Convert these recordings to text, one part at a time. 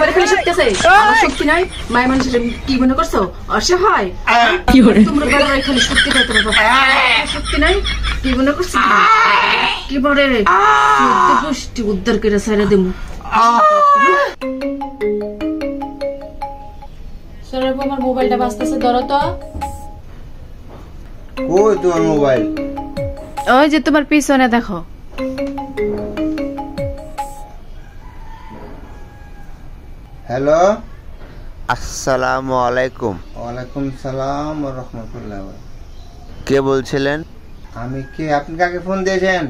তোমার খালি শক্তি আছে, আমার শক্তি নাই। মায়ের মানুষের কি মনে করছো অসহায়? কি করে তোমরা বেড়াই খালি শক্তি পাই, তোমার শক্তি নাই কি মনে করছো? কি বলে গোষ্ঠী উদ্ধার করে ছেড়ে দেবো। আমার মোবাইলটা বাজতেছে, ধরো তো। কই তোমার মোবাইল? ওই যে তোমার পিছনে দেখো। হ্যালো, আসসালামু আলাইকুম। ওয়ালাইকুম সালাম ওয়া রাহমাতুল্লাহ। কে বলছিলেন? আমি কে? আপনি কাকে ফোন দিয়েছেন?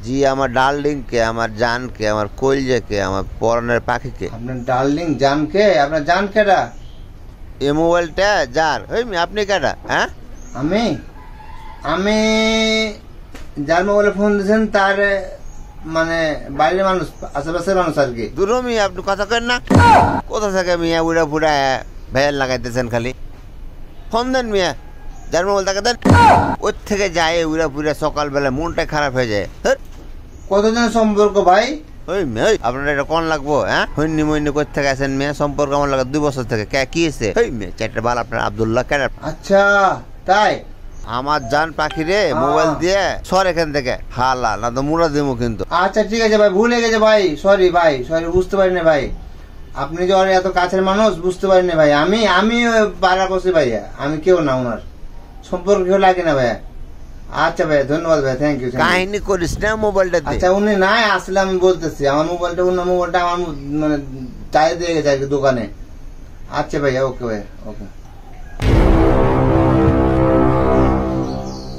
জি, আমার ডার্লিং কে, আমার জান কে, আমার কলজা কে, আমার পরনের পাখি কে। আপনার ডার্লিং জান কে? আপনার জান কেডা? এই মোবাইলটা যার, আপনি কেডা? হ্যাঁ, আমি আমি যার মোবাইলে ফোন দিয়েছেন তার মানে বাইরের মানুষ, আশেপাশের মানুষ আর কি। দুরমি আপনি কথা কেন না? কোথা থেকে মিয়া উড়া ফুড়া ভ্যাল লাগাইতেছেন খালি? ফোন দেন মিয়া, যার মোবাইল তাকে দেন। ওর থেকে যায় উড়া ফুড়া সকালবেলা মনটা খারাপ হয়ে যায়। কতদিনের সম্পর্ক ভাই? আপনার এটা কোন লাগবো? হ্যাঁ, হইনি মইনি কোথা থেকে আছেন মিয়া? সম্পর্ক আমার লাগে 2 বছর থেকে। কি হয়েছে? চারটে বাল আপনার আব্দুল্লাহ কেন? আচ্ছা তাই? আমার জান পাখি রে মোবাইল দিয়ে সর এখান থেকে, হালা না তো মুড়া দেবো কিন্তু। আচ্ছা ঠিক আছে ভাই, ভুলে গেছে ভাই, সরি ভাই, সরি, বুঝতে পারিনি ভাই। আপনি যে ওর এত কাছের মানুষ, বুঝতে পারিনি ভাই। আমি পাড়া করছি ভাইয়া, আমি কেউ না, ওনার সম্পর্ক কেউ লাগে না ভাইয়া। আচ্ছা ভাই, ধন্যবাদ ভাই, থ্যাংক ইউ। কাহিনী করিস না মোবাইলটা। আচ্ছা উনি নাই আসলে আমি বলতেছি, আমার মোবাইলটা অন্য মোবাইলটা আমার মানে চাই দিয়ে গেছে আর কি দোকানে। আচ্ছা ভাইয়া, ওকে ভাইয়া, ওকে।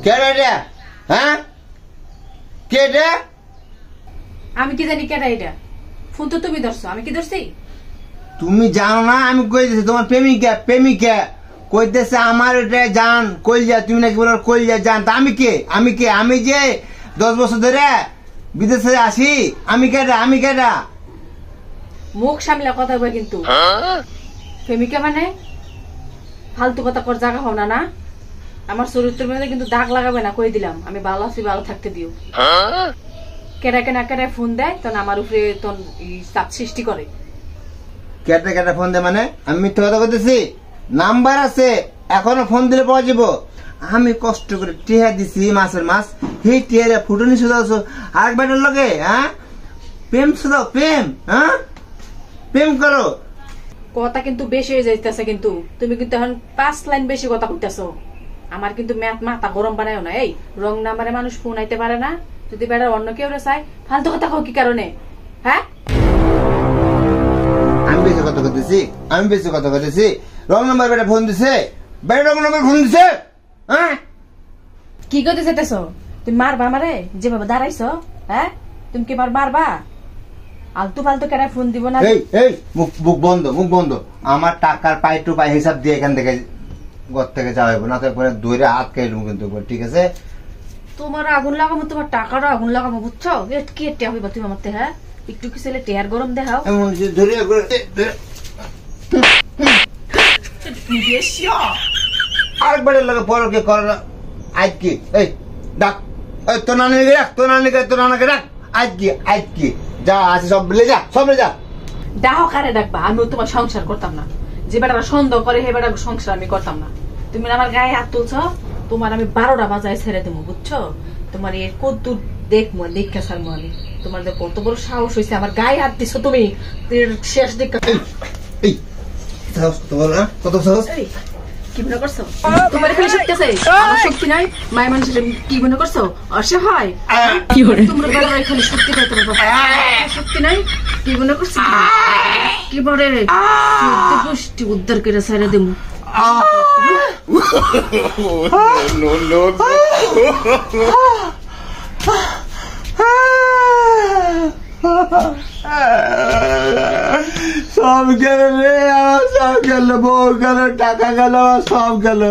কে রে? হ্যাঁ, কে রে? আমি কি জানি কেডা এটা? ফোন তো তুমি ধরছো, আমি কি ধরছি? তুমি জানো না আমি কইতেছি তোমার প্রেমিকা কইতেছে আমার এটা জান কইলজা, তুমি নাকি বলো কইলজা জান। তা আমি কে? আমি যে 10 বছর ধরে বিদেশে আসি, আমি কেডা? মুখ সামলে কথা কই কিন্তু। প্রেমিকা মানে ফালতু কথা কর জায়গা হও না। আমার চরিত্রের মধ্যে কিন্তু দাগ লাগাবে না, কই দিলাম। আমি ভালো আছি, ভালো থাকতে দিও। কেডা ফোন দেয় তখন আমার উপরে তখন চাপ সৃষ্টি করে। কেডা ফোন দেয় মানে? আমি মিথ্যা কথা কইতেছি? নাম্বার আছে, এখনো ফোন দিলে পাওয়া যাবো। আমি কষ্ট করে টিহা দিছি মাসের মাস, সেই টিহারে ফুটনি শুধাওছো আর বেটার লগে। হ্যাঁ, প্রেম শুধাও, প্রেম করো। কথা কিন্তু বেশি হয়ে যাইতেছে কিন্তু। তুমি কিন্তু এখন 5 লাইন বেশি কথা কইতেছো। আমার কিন্তু মাথা গরম বানায়ও না। এই রং নাম্বারে মানুষ ফোন আইতে পারে না, যদি বেটার অন্য কেউ চাই ফালতু কথা কও কি কারণে? হ্যাঁ, আমি বেশি কথা কইতেছি? রং নাম্বার বেটা ফোন দিছে, বেটা রং নাম্বার ফোন দিছে। হ্যাঁ, কি করতে চাইতেছো? তুমি মারবা আমারে যেভাবে দাঁড়াইছো? হ্যাঁ, তুমি কি মারবা? আলতু ফালতু কেডা ফোন দিব না? এই মুখ বন্ধ। আমার টাকার পাই টু পাই হিসাব দিয়ে এখান থেকে ঘর থেকে যাওয়া হবে না, তো পরে দৌড়ে হাত খাইলুম কিন্তু, ঠিক আছে? তোমার আগুন লাগাবো, তোমার টাকারও আগুন লাগাবো, বুঝছো? কি টেয়া হইবা তুমি আমার? হ্যাঁ, একটু কি ছেলে টেয়ার গরম দেখাও। আরেকবারের লাগে পরকে কর আজ কি? এই ডাক, তোর নানাকে ডাক। আজ কি যা আছে সব লে যা। ডাহ কারে ডাকবা? আমিও তোমার সংসার করতাম না। যে বেটারা সন্দেহ করে হে বেটার সংসার আমি করতাম না। তুমি আমার গায়ে হাত তুলছো, তোমার আমি 12টা বাজায় ছেড়ে দেবো, বুঝছো? তোমার এর কদ্দুর দেখবো, দেখা ছাড়বো আমি। তোমার কত বড় সাহস হয়েছে আমার গায়ে হাত দিছো তুমি? শেষ দেখা কত সাহস? কি মনে করছো? তোমার খালি শক্তি আছে, আমার শক্তি নাই। মায়ের মানুষের কি মনে করছো অসহায়? কি করে তোমরা বেড়াই খালি শক্তি পাই, তোমার শক্তি নাই কি মনে করছো? কি বলে গোষ্ঠী উদ্ধার করে ছেড়ে দেবো। সব গেল রে, সব গেল, বউ গেল, টাকা গেল, সব গেল।